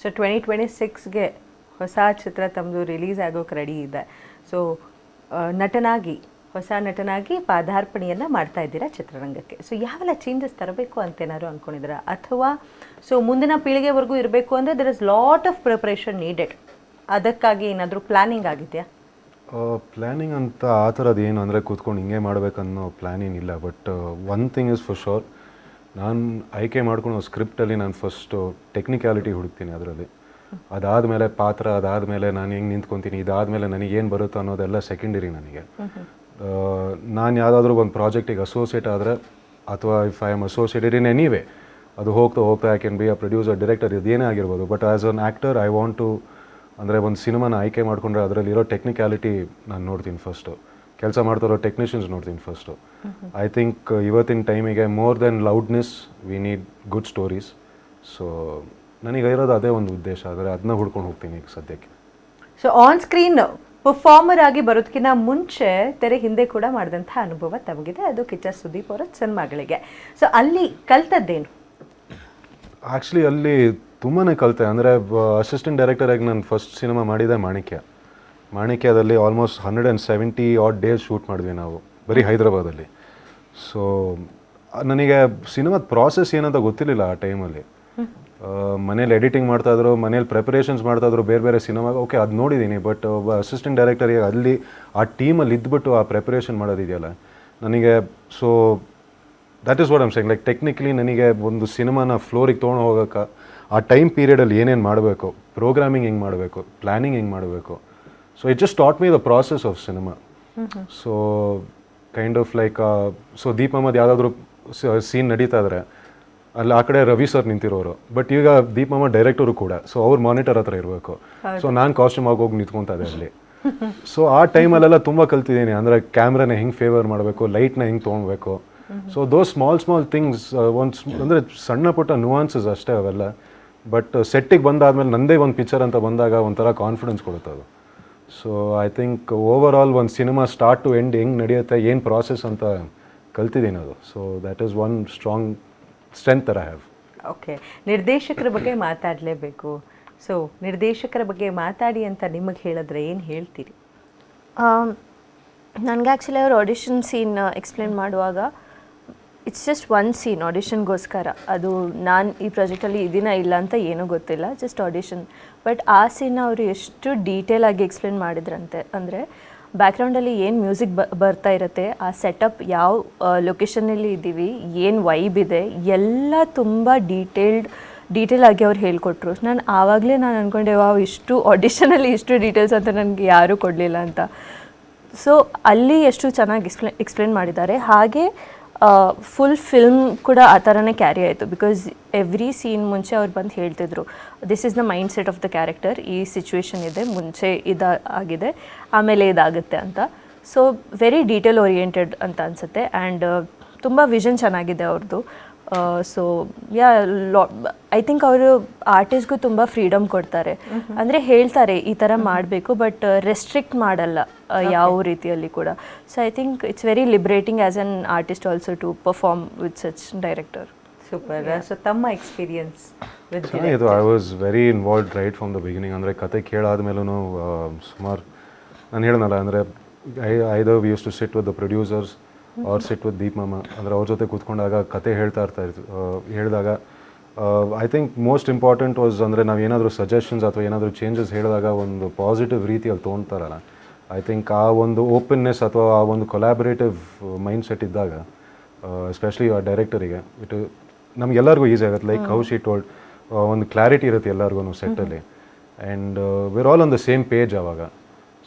So 2026ಗೆ ಹೊಸ ಚಿತ್ರ ತಮ್ಮದು release ಆಗೋಕೆ ರೆಡಿ ಇದೆ. ಸೊ ಹೊಸ ನಟನಾಗಿ ಪಾದಾರ್ಪಣೆಯನ್ನು ಮಾಡ್ತಾ ಇದ್ದೀರಾ ಚಿತ್ರರಂಗಕ್ಕೆ. ಸೊ ಯಾವೆಲ್ಲ ಚೇಂಜಸ್ ತರಬೇಕು ಅಂತೇನಾದ್ರು ಅಂದ್ಕೊಂಡಿದ್ದೀರಾ, ಅಥವಾ ಸೊ ಮುಂದಿನ ಪೀಳಿಗೆವರೆಗೂ ಇರಬೇಕು ಅಂದರೆ there is lot of preparation needed, ಅದಕ್ಕಾಗಿ ಏನಾದರೂ ಪ್ಲ್ಯಾನಿಂಗ್ ಆಗಿದೆಯಾ? ಪ್ಲ್ಯಾನಿಂಗ್ ಅಂತ ಆ ಥರದ್ದು ಏನು ಅಂದರೆ ಕೂತ್ಕೊಂಡು ಹಿಂಗೆ ಮಾಡಬೇಕನ್ನೋ ಪ್ಲ್ಯಾನ್ ಏನಿಲ್ಲ. But one thing is for sure, ನಾನು ಆಯ್ಕೆ ಮಾಡ್ಕೊಳ್ಳೋ ಸ್ಕ್ರಿಪ್ಟಲ್ಲಿ ನಾನು ಫಸ್ಟು ಟೆಕ್ನಿಕ್ಯಾಲಿಟಿ ಹುಡುಕ್ತೀನಿ. ಅದರಲ್ಲಿ ಅದಾದಮೇಲೆ ಪಾತ್ರ, ಅದಾದಮೇಲೆ ನಾನು ಹೆಂಗೆ ನಿಂತ್ಕೊತೀನಿ, ಇದಾದಮೇಲೆ ನನಗೇನು ಬರುತ್ತೋ ಅನ್ನೋದೆಲ್ಲ ಸೆಕೆಂಡರಿ ನನಗೆ. ನಾನು ಯಾವುದಾದ್ರೂ ಒಂದು ಪ್ರಾಜೆಕ್ಟಿಗೆ ಅಸೋಸಿಯೇಟ್ ಆದರೆ, ಅಥವಾ if I am associated in anyway, ಅದು ಹೋಗ್ತಾ I can be a producer, director, ಇದೇನೇ ಆಗಿರ್ಬೋದು. But as an actor I want to, ಅಂದರೆ ಒಂದು ಸಿನಿಮಾನ ಆಯ್ಕೆ ಮಾಡಿಕೊಂಡ್ರೆ ಅದರಲ್ಲಿರೋ ಟೆಕ್ನಿಕ್ಯಾಲಿಟಿ ನಾನು ನೋಡ್ತೀನಿ ಫಸ್ಟು. ಕೆಲಸ ಮಾಡ್ತಾರೋ ಟೆಕ್ನಿಷಿಯನ್ಸ್ ನೋಡ್ತೀನಿ ಫಸ್ಟು. ಐ ಥಿಂಕ್ ಇವತ್ತಿನ ಟೈಮಿಗೆ more than loudness we need good stories. So ನನಗೆ ಇರೋದು ಅದೇ ಒಂದು ಉದ್ದೇಶ, ಆದರೆ ಅದನ್ನ ಹುಡ್ಕೊಂಡು ಹೋಗ್ತೀನಿ ಈಗ ಸದ್ಯಕ್ಕೆ. ಸೊ ಆನ್ ಸ್ಕ್ರೀನ್ ಪರ್ಫಾರ್ಮರ್ ಆಗಿ ಬರೋದಕ್ಕಿಂತ ಮುಂಚೆ ತೆರೆ ಹಿಂದೆ ಕೂಡ ಮಾಡಿದಂಥ ಅನುಭವ ತಮಗಿದೆ, ಅದು ಕಿಚ್ಚ ಸುದೀಪ್ ಅವರ ಸಿನಿಮಾಗಳಿಗೆ. ಸೊ ಅಲ್ಲಿ ಕಲ್ತದ್ದೇನು? ಆ್ಯಕ್ಚುಲಿ ಅಲ್ಲಿ ತುಂಬಾ ಕಲಿತೆ. ಅಂದರೆ ಅಸಿಸ್ಟೆಂಟ್ ಡೈರೆಕ್ಟರಾಗಿ ನಾನು ಫಸ್ಟ್ ಸಿನಿಮಾ ಮಾಡಿದ್ದೆ ಮಾಣಿಕ್ಯದಲ್ಲಿ ಆಲ್ಮೋಸ್ಟ್ 170 ಆಡ್ ಡೇಸ್ ಶೂಟ್ ಮಾಡಿದ್ವಿ ನಾವು, ಬರೀ ಹೈದರಾಬಾದಲ್ಲಿ. ಸೊ ನನಗೆ ಸಿನಿಮಾದ ಪ್ರಾಸೆಸ್ ಏನಂತ ಗೊತ್ತಿರಲಿಲ್ಲ ಆ ಟೈಮಲ್ಲಿ. ಮನೇಲಿ ಎಡಿಟಿಂಗ್ ಮಾಡ್ತಾಯಿದ್ರು, ಮನೇಲಿ ಪ್ರಿಪರೇಷನ್ಸ್ ಮಾಡ್ತಾಯಿದ್ರು ಬೇರೆ ಬೇರೆ ಸಿನಿಮಾಗೆ, ಓಕೆ ಅದು ನೋಡಿದ್ದೀನಿ. ಬಟ್ ಒಬ್ಬ ಅಸಿಸ್ಟೆಂಟ್ ಡೈರೆಕ್ಟರಿಗೆ ಅಲ್ಲಿ ಆ ಟೀಮಲ್ಲಿ ಇದ್ಬಿಟ್ಟು ಆ ಪ್ರಿಪರೇಷನ್ ಮಾಡೋದಿದೆಯಲ್ಲ ನನಗೆ, so that is what I'm saying. Like technically ನನಗೆ ಒಂದು ಸಿನಿಮಾನ ಫ್ಲೋರಿಗೆ ತೊಗೊಂಡು ಹೋಗೋಕೆ ಆ ಟೈಮ್ ಪೀರಿಯಡಲ್ಲಿ ಏನೇನು ಮಾಡಬೇಕು, ಪ್ರೋಗ್ರಾಮಿಂಗ್ ಹೆಂಗೆ ಮಾಡಬೇಕು, ಪ್ಲ್ಯಾನಿಂಗ್ ಹೆಂಗೆ ಮಾಡಬೇಕು. So it just taught me the process of cinema. So kind of like, so Deep Ahmed ಯಾವುದಾದ್ರೂ ಸೀನ್ ನಡೀತಾ ಇದ್ರೆ ಅಲ್ಲಿ ಆ ಕಡೆ ರವಿ ಸರ್ ನಿಂತಿರೋರು, ಬಟ್ ಈಗ ದೀಪ್ ಅಹ್ಮದ್ ಡೈರೆಕ್ಟರು ಕೂಡ. ಸೊ ಅವ್ರು ಮಾನಿಟರ್ ಹತ್ರ ಇರಬೇಕು. ಸೊ ನಾನು ಕಾಸ್ಟ್ಯೂಮ್ ಆಗೋಗಿ ನಿಂತ್ಕೊತಾ ಇದ್ದೆ ಅಲ್ಲಿ. ಸೊ ಆ ಟೈಮಲ್ಲೆಲ್ಲ ತುಂಬ ಕಲ್ತಿದ್ದೀನಿ. ಅಂದರೆ ಕ್ಯಾಮ್ರಾನ ಹೆಂಗೆ ಫೇವರ್ ಮಾಡಬೇಕು, ಲೈಟ್ನ ಹೆಂಗೆ ತೊಗೊಳ್ಬೇಕು. ಸೊ ದೋಸ್ ಸ್ಮಾಲ್ ಥಿಂಗ್ಸ್, ಅಂದರೆ ಸಣ್ಣ ಪುಟ್ಟ ನುವಾನ್ಸಸ್ ಅಷ್ಟೇ ಅವೆಲ್ಲ. ಬಟ್ ಸೆಟ್ಟಿಗೆ ಬಂದಾದ್ಮೇಲೆ ನನ್ನದೇ ಒಂದು ಪಿಕ್ಚರ್ ಅಂತ ಬಂದಾಗ ಒಂಥರ ಕಾನ್ಫಿಡೆನ್ಸ್ ಕೊಡುತ್ತೆ ಅದು. So I think over all ಒಂದು ಸಿನಿಮಾ ಸ್ಟಾರ್ಟ್ ಟು ಎಂಡ್ ಹೆಂಗೆ ನಡೆಯುತ್ತೆ, ಏನು ಪ್ರಾಸೆಸ್ ಅಂತ ಕಲ್ತಿದ್ದೀನಿ ಅದು. So that is one strong strength I have. Okay, ನಿರ್ದೇಶಕರ ಬಗ್ಗೆ ಮಾತಾಡಲೇಬೇಕು. ಸೊ ನಿರ್ದೇಶಕರ ಬಗ್ಗೆ ಮಾತಾಡಿ ಅಂತ ನಿಮಗೆ ಹೇಳಿದ್ರೆ ಏನು ಹೇಳ್ತೀರಿ? ನನಗೆ ಆ್ಯಕ್ಚುಲಿ ಅವ್ರು ಆಡಿಷನ್ ಸೀನ್ ಎಕ್ಸ್ಪ್ಲೇನ್ ಮಾಡುವಾಗ, ಇಟ್ಸ್ ಜಸ್ಟ್ ಒನ್ ಸೀನ್ ಆಡಿಷನ್ಗೋಸ್ಕರ. ಅದು ನಾನು ಈ ಪ್ರಾಜೆಕ್ಟಲ್ಲಿ ಇದೀನ ಇಲ್ಲ ಅಂತ ಏನೂ ಗೊತ್ತಿಲ್ಲ, ಜಸ್ಟ್ ಆಡಿಷನ್. ಬಟ್ ಆ ಸೀನ್ ಅವರು ಎಷ್ಟು ಡೀಟೇಲಾಗಿ ಎಕ್ಸ್ಪ್ಲೇನ್ ಮಾಡಿದ್ರಂತೆ, ಅಂದರೆ ಬ್ಯಾಕ್ಗ್ರೌಂಡಲ್ಲಿ ಏನು ಮ್ಯೂಸಿಕ್ ಬರ್ತಾ ಇರುತ್ತೆ, ಆ ಸೆಟಪ್ ಯಾವ ಲೊಕೇಶನಲ್ಲಿ ಇದ್ದೀವಿ, ಏನು ವೈಬ್ ಇದೆ, ಎಲ್ಲ ತುಂಬ ಡೀಟೇಲ್ ಆಗಿ ಅವ್ರು ಹೇಳಿಕೊಟ್ರು. ಆವಾಗಲೇ ನಾನು ಅಂದ್ಕೊಂಡೆ, ಇಷ್ಟು ಆಡಿಷನಲ್ಲಿ ಇಷ್ಟು ಡೀಟೇಲ್ಸ್ ಅಂತ ನನಗೆ ಯಾರೂ ಕೊಡಲಿಲ್ಲ ಅಂತ. ಸೊ ಅಲ್ಲಿ ಎಷ್ಟು ಚೆನ್ನಾಗಿ ಎಕ್ಸ್ಪ್ಲೇನ್ ಮಾಡಿದ್ದಾರೆ. ಹಾಗೆ ಫುಲ್ ಫಿಲ್ಮ್ ಕೂಡ ಆ ಥರನೇ ಕ್ಯಾರಿ ಆಯಿತು. ಬಿಕಾಸ್ ಎವ್ರಿ ಸೀನ್ ಮುಂಚೆ ಅವ್ರು ಬಂದು ಹೇಳ್ತಿದ್ರು, this is the mind set of the character, ಈ ಸಿಚುವೇಶನ್ ಇದೆ, ಮುಂಚೆ ಆಗಿದೆ, ಆಮೇಲೆ ಇದಾಗುತ್ತೆ ಅಂತ. ಸೊ ವೆರಿ ಡೀಟೇಲ್ ಓರಿಯೆಂಟೆಡ್ ಅಂತ ಅನಿಸುತ್ತೆ. ಆ್ಯಂಡ್ ತುಂಬ ವಿಷನ್ ಚೆನ್ನಾಗಿದೆ ಅವ್ರದ್ದು. ಸೊ ಐ ಥಿಂಕ್ ಅವರು ಆರ್ಟಿಸ್ಟ್ಗೂ ತುಂಬ ಫ್ರೀಡಮ್ ಕೊಡ್ತಾರೆ. ಅಂದರೆ ಹೇಳ್ತಾರೆ ಈ ಥರ ಮಾಡಬೇಕು, ಬಟ್ ರೆಸ್ಟ್ರಿಕ್ಟ್ ಮಾಡಲ್ಲ ಯಾವ ರೀತಿಯಲ್ಲಿ ಕೂಡ. So I think it's very liberating as an artist also to perform with such director. Super. So ತಮ್ಮ ಎಕ್ಸ್ಪೀರಿಯನ್ಸ್? ಇದು I was very involved right from the beginning. ಅಂದರೆ ಕತೆ ಕೇಳಾದ್ಮೇಲೂ ಸುಮಾರು ನಾನು ಹೇಳೋಣಲ್ಲ, ಅಂದರೆ either we used to sit with the producers or sit with Deep ಮಾಮ. ಅಂದರೆ ಅವ್ರ ಜೊತೆ ಕೂತ್ಕೊಂಡಾಗ ಕತೆ ಹೇಳಿದಾಗ I think most important was, ಅಂದರೆ ನಾವು ಏನಾದರೂ ಸಜೆಷನ್ಸ್ ಅಥವಾ ಏನಾದರೂ ಚೇಂಜಸ್ ಹೇಳಿದಾಗ ಒಂದು ಪಾಸಿಟಿವ್ ರೀತಿಯಲ್ಲಿ ತೊಗೊತಾರಲ್ಲ. ಐ ಥಿಂಕ್ ಆ ಒಂದು ಓಪನ್ನೆಸ್ ಅಥವಾ ಆ ಒಂದು ಕೊಲ್ಯಾಬರೇಟಿವ್ ಮೈಂಡ್ ಸೆಟ್ ಇದ್ದಾಗ, ಎಸ್ಪೆಷಲಿ ಆ ಡೈರೆಕ್ಟರಿಗೆ, ನಮಗೆಲ್ಲರಿಗೂ ಈಸಿ ಆಗುತ್ತೆ. ಲೈಕ್ ಹೌ ಶಿ ಟೋಲ್ಡ್, ಒಂದು ಕ್ಲಾರಿಟಿ ಇರುತ್ತೆ ಎಲ್ಲರಿಗೂ ಸೆಟ್ಟಲ್ಲಿ, and we're all on the same page ಆವಾಗ.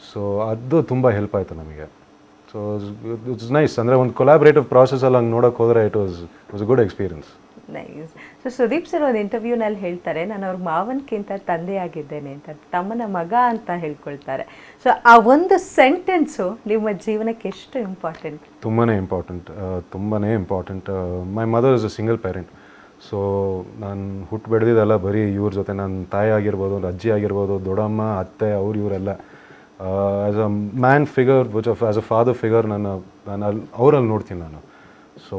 ಸೊ ಅದು ತುಂಬ ಹೆಲ್ಪ್ ಆಯಿತು ನಮಗೆ. So it's nice. ಅಂದರೆ ಒಂದು ಕೊಲಾಬ್ರೇಟಿವ್ ಪ್ರಾಸೆಸಲ್ಲಿ ಹಂಗೆ ನೋಡೋಕೆ ಹೋದರೆ it was a good experience. Nice. So Sudeep sir ಒಂದು ಇಂಟರ್ವ್ಯೂನಲ್ಲಿ ಹೇಳ್ತಾರೆ, ನಾನು ಅವ್ರ ಮಾವನ್ಕಿಂತ ತಂದೆ ಆಗಿದ್ದೇನೆ ಅಂತ, ತಮ್ಮನ ಮಗ ಅಂತ ಹೇಳ್ಕೊಳ್ತಾರೆ. ಸೊ ಆ ಒಂದು ಸೆಂಟೆನ್ಸು ನಿಮ್ಮ ಜೀವನಕ್ಕೆ ಎಷ್ಟು ಇಂಪಾರ್ಟೆಂಟ್? ತುಂಬಾ important. My mother is a single parent. So ನಾನು ಹುಟ್ಟು ಬೆಳೆದಿದ್ದೆಲ್ಲ ಬರೀ ಇವ್ರ ಜೊತೆ. ನನ್ನ ತಾಯಿ ಆಗಿರ್ಬೋದು, ಅಜ್ಜಿ ಆಗಿರ್ಬೋದು, ದೊಡ್ಡಮ್ಮ, ಅತ್ತೆ, ಇವರೆಲ್ಲ as a man figure, as a father figure ನಾನು ಅವರಲ್ಲಿ ನೋಡ್ತೀನಿ ನಾನು. So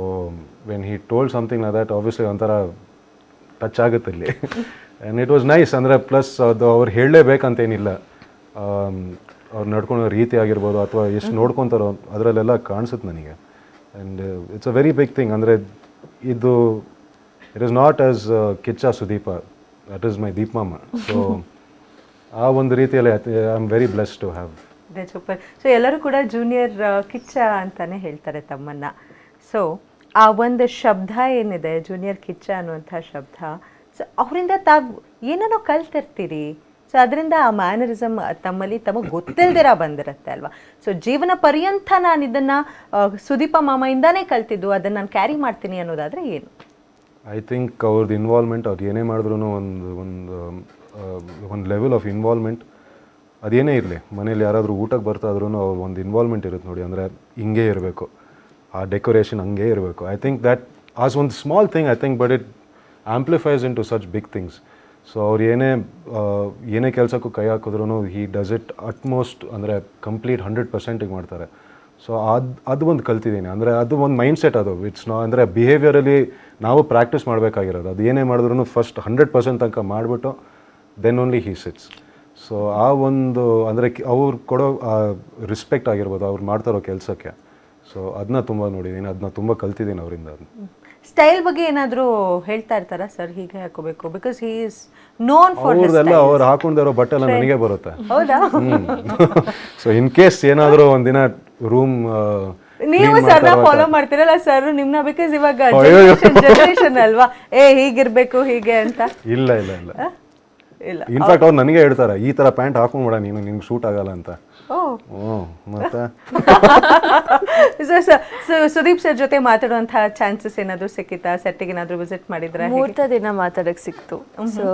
when he told something like that, obviously ಒಂಥರ ಟಚ್ ಆಗುತ್ತೆ ಇಲ್ಲಿ. And it was nice. ಅಂದರೆ ಪ್ಲಸ್ ಅದು ಅವ್ರು ಹೇಳಲೇಬೇಕಂತೇನಿಲ್ಲ. ಅವ್ರು ನಡ್ಕೊಳೋ ರೀತಿ ಆಗಿರ್ಬೋದು ಅಥವಾ ಎಷ್ಟು ನೋಡ್ಕೊತಾರೋ ಅದರಲ್ಲೆಲ್ಲ ಕಾಣಿಸುತ್ತೆ ನನಗೆ. And it's a very big thing. ಅಂದರೆ ಇದು it is not as Kichcha Sudeep, that is my Deep ಮಾಮ. ಸೊ ಆ ಒಂದು ರೀತಿಯಲ್ಲಿ I am very blessed to have. ಅದೇ ಸೂಪರ್. ಸೊ ಎಲ್ಲರೂ ಕೂಡ ಜೂನಿಯರ್ ಕಿಚ್ಚ ಅಂತಾನೆ ಹೇಳ್ತಾರೆ ತಮ್ಮನ್ನ. ಸೊ ಆ ಒಂದು ಶಬ್ದ ಏನಿದೆ ಜೂನಿಯರ್ ಕಿಚ್ಚ ಅನ್ನುವಂಥ ಶಬ್ದ, ಸೊ ಅವರಿಂದ ತಾವು ಏನೇನೋ ಕಲ್ತಿರ್ತೀರಿ. ಸೊ ಅದರಿಂದ ಆ ಮ್ಯಾನರಿಸಮ್ ತಮ್ಮಲ್ಲಿ ತಮಗೆ ಗೊತ್ತಿಲ್ದಿರ ಬಂದಿರುತ್ತೆ ಅಲ್ವಾ. ಸೊ ಜೀವನ ಪರ್ಯಂತ ನಾನು ಇದನ್ನು ಸುದೀಪ ಮಾಮಯಿಂದಾನೇ ಕಲ್ತಿದ್ದು, ಅದನ್ನು ನಾನು ಕ್ಯಾರಿ ಮಾಡ್ತೀನಿ ಅನ್ನೋದಾದರೆ ಏನು? ಐ ಥಿಂಕ್ ಅವ್ರದ್ದು ಇನ್ವಾಲ್ವ್ಮೆಂಟ್, ಅವ್ರು ಏನೇ ಮಾಡಿದ್ರು ಒಂದು ಲೆವೆಲ್ ಆಫ್ ಇನ್ವಾಲ್ವ್ಮೆಂಟ್ ಅದೇನೇ ಇರಲಿ. ಮನೇಲಿ ಯಾರಾದರೂ ಊಟಕ್ಕೆ ಬರ್ತಾದ್ರೂ ಅವ್ರು ಒಂದು ಇನ್ವಾಲ್ವ್ಮೆಂಟ್ ಇರುತ್ತೆ ನೋಡಿ. ಅಂದರೆ ಹಿಂಗೆ ಇರಬೇಕು, ಆ ಡೆಕೋರೇಷನ್ ಹಂಗೆ ಇರಬೇಕು. ಐ ಥಿಂಕ್ ದ್ಯಾಟ್ ಆಸ್ ಒಂದು small thing I think, but it amplifies into such big things. So ಅವ್ರು ಏನೇ ಕೆಲಸಕ್ಕೂ ಕೈ ಹಾಕಿದ್ರು ಹಿ ಡಸ್ ಇಟ್ ಅಟ್ಮೋಸ್ಟ್, ಅಂದರೆ ಕಂಪ್ಲೀಟ್ 100% ಮಾಡ್ತಾರೆ. ಸೊ ಅದು ಒಂದು ಕಲ್ತಿದ್ದೀನಿ. ಅಂದರೆ ಅದು ಒಂದು ಮೈಂಡ್ ಸೆಟ್ ಅದು. ಇಟ್ಸ್ ಅಂದರೆ ಬಿಹೇವಿಯರಲ್ಲಿ ನಾವು ಪ್ರಾಕ್ಟೀಸ್ ಮಾಡಬೇಕಾಗಿರೋದು. ಅದು ಏನೇ ಮಾಡಿದ್ರು ಫಸ್ಟ್ 100% ತನಕ ಮಾಡಿಬಿಟ್ಟು then only he sits. So ಆ ಒಂದು ಅಂದರೆ ಅವ್ರು ಕೊಡೋ ರೆಸ್ಪೆಕ್ಟ್ ಆಗಿರ್ಬೋದು ಅವ್ರು ಮಾಡ್ತಾರೋ ಕೆಲಸಕ್ಕೆ. ಸೊ ಅದನ್ನ ತುಂಬ ನೋಡಿದ್ದೀನಿ, ಅದನ್ನ ತುಂಬ ಕಲ್ತಿದ್ದೀನಿ ಅವರಿಂದ. ಸ್ಟೈಲ್ ಬಗ್ಗೆ ಏನಾದರೂ ಹೇಳ್ತಾ ಇರ್ತಾರ ಸರ್, ಹೀಗೆ ಹಾಕೋಬೇಕು because he is known for ಅವ್ರದೆಲ್ಲ ಅವ್ರು ಹಾಕೊಂಡಿರೋ ಬಟ್ಟೆ ಎಲ್ಲ ನನಗೆ ಬರುತ್ತೆ. ಹೌದಾ? ಸೊ ಇನ್ ಕೇಸ್ ಏನಾದರೂ ಒಂದಿನ ರೂಮ್ ನೀವು ಸರ್ನ ಫಾಲೋ ಮಾಡ್ತೀರಲ್ಲ ಸರ್ ನಿಮ್ನ, ಬಿಕಾಸ್ ಇವಾಗ ಜನರೇಷನ್ ಅಲ್ವಾ, ಹೀಗಿರ್ಬೇಕು ಹೀಗೆ ಅಂತ. ಇಲ್ಲ ಇಲ್ಲ ಇಲ್ಲ ಇಲ್ಲ, ಇನ್ಫ್ಯಾಕ್ಟ್ ಅವ್ರು ನನಗೆ ಹೇಳ್ತಾರೆ ಈ ಥರ ಪ್ಯಾಂಟ್ ಹಾಕೊಂಡ್ಬೇಡ ನೀನು, ನಿಮ್ಗೆ ಸೂಟ್ ಆಗಲ್ಲ ಅಂತ. ಮತ್ತೆ ಸುದೀಪ್ ಸರ್ ಜೊತೆ ಮಾತಾಡುವಂತಹ ಚಾನ್ಸಸ್ ಏನಾದ್ರು ಸಿಕ್ಕಿತಾ? ಸೆಟ್ಟಿಗೆ ಏನಾದ್ರು ವಿಸಿಟ್ ಮಾಡಿದ್ರೆ? ಮೂರ್ತ ದಿನ ಮಾತಾಡಕ್ ಸಿಕ್ತು. ಸೊ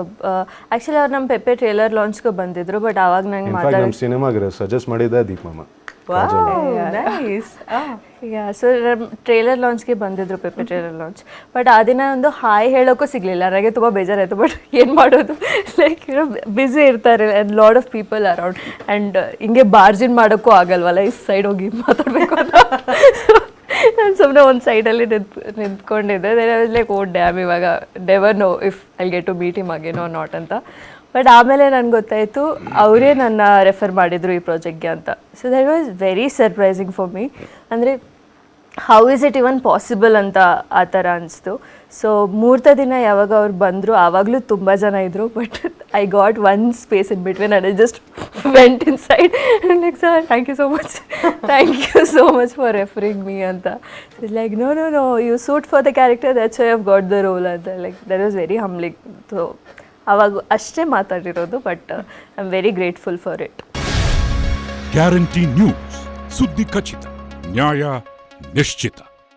ಆಕ್ಚುಲಿ ಅವ್ರು ನಮ್ಮ ಪೆಪ್ಪೆ ಟ್ರೇಲರ್ ಲಾಂಚ್ಗೆ ಬಂದಿದ್ರು, ಬಟ್ ಅವಾಗ ನಂಗೆ ನಮ್ಮ ಸಿನಿಮಾಗೆ ಸಜೆಸ್ಟ್ ಮಾಡಿದ್ದೆ ದೀಪ್ ಮಾಮ. ಸೊ ಟ್ರೇಲರ್ ಲಾಂಚ್ಗೆ ಬಂದಿದ್ರು, ಪೆಪ್ಪೆ ಟ್ರೇಲರ್ ಲಾಂಚ್. ಬಟ್ ಆ ದಿನ ಒಂದು ಹಾಯ್ ಹೇಳೋಕ್ಕೂ ಸಿಗಲಿಲ್ಲ. ನನಗೆ ತುಂಬ ಬೇಜಾರಾಯಿತು. ಬಟ್ ಏನು ಮಾಡೋದು, ಲೈಕ್ ಬ್ಯುಸಿ ಇರ್ತಾರೆ and lot of people around, and ಹಿಂಗೆ ಬಾರ್ಜಿನ್ ಮಾಡೋಕ್ಕೂ ಆಗಲ್ವಲ್ಲ ಈ ಸೈಡ್ ಹೋಗಿ ಮಾತಾಡಬೇಕು ಅಂತ. ನಾನು ಸುಮ್ಮನೆ ಒಂದು ಸೈಡಲ್ಲಿ ನಿಂತ್ಕೊಂಡಿದ್ದೆ. ಲೈಕ್ ಓ ಡ್ಯಾಮ್, ಇವಾಗ never know if I get to meet him again or not ಅಂತ. ಬಟ್ ಆಮೇಲೆ ನನಗೆ ಗೊತ್ತಾಯಿತು ಅವರೇ ನನ್ನ ರೆಫರ್ ಮಾಡಿದರು ಈ ಪ್ರಾಜೆಕ್ಟ್ಗೆ ಅಂತ. So that was very surprising for me. ಅಂದರೆ how is it even possible ಅಂತ ಆ ಥರ ಅನಿಸ್ತು. ಸೊ ಮೂರ್ತ ದಿನ ಯಾವಾಗ ಅವ್ರು ಬಂದರು ಆವಾಗಲೂ ತುಂಬ ಜನ ಇದ್ದರು. But I got one space in between and I just went inside like sir thank you so much for referring me ಅಂತ. Like no you suit for the character, that's why have got the role ಅಂತ. Like that was very humbling. So ಅವಾಗ ಅಷ್ಟೇ ಮಾತಾಡಿರೋದು, but I am very grateful for it. Guarantee news, ಸುದ್ದಿ ಖಚಿತ, ನ್ಯಾಯ ನಿಶ್ಚಿತ.